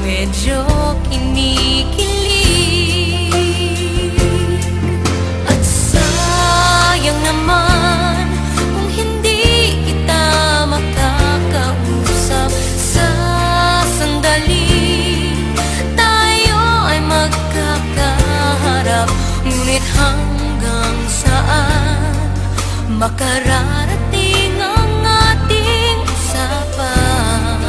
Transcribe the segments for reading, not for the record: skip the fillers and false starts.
medyo kinikilig. At sayang naman kung hindi kita makakausap. Sa sandali tayo ay magkakaharap, ngunit hanggang saan makararating ang ating usapan?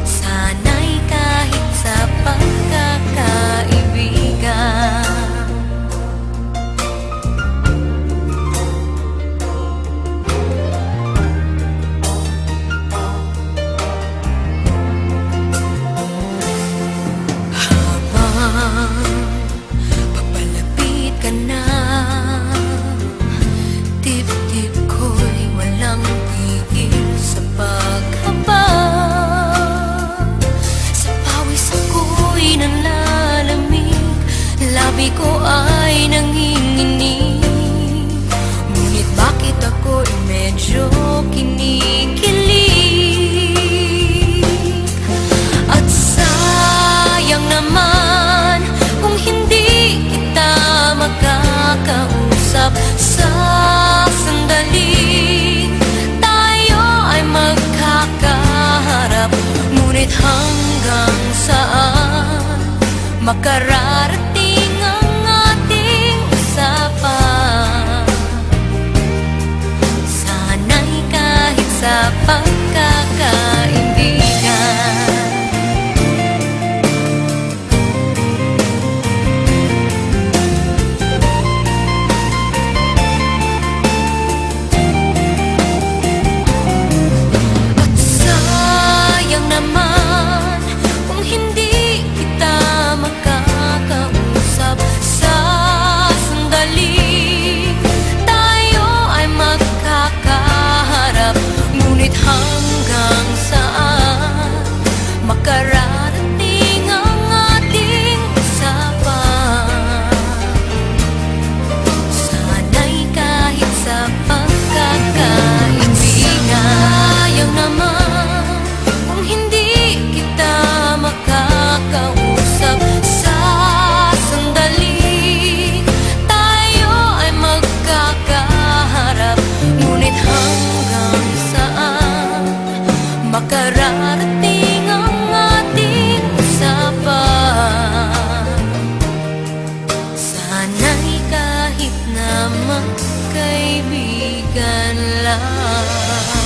Sana'y kahit sa pagkakaibigan, habang papalapit ka na, dibdib ko'y walang tigil sa paghabag. Sa pawis ako'y nanlalamig, labi ko ay nanginginig, ngunit bakit ako'y medyo kinikilig? At sayang naman kung hindi kita makakausap. Sa sandali tayo ay magkakaharap, ngunit hanggang saan makararating ang ating usapan? Sana'y kahit sa pagkakaibigan. Naman kung hindi kita makakausap. Sa sandali tayo ay magkakaharap, ngunit hanggang saan makararating ang ating usapan? Sana'y kahit sa pagkakaibigan. Sayang naman kung hindi kita makakausap. Sa sandali tayo ay magkakaharap, ngunit hanggang saan makararating ang ating usapan? Sana'y kahit na magkaibigan lang.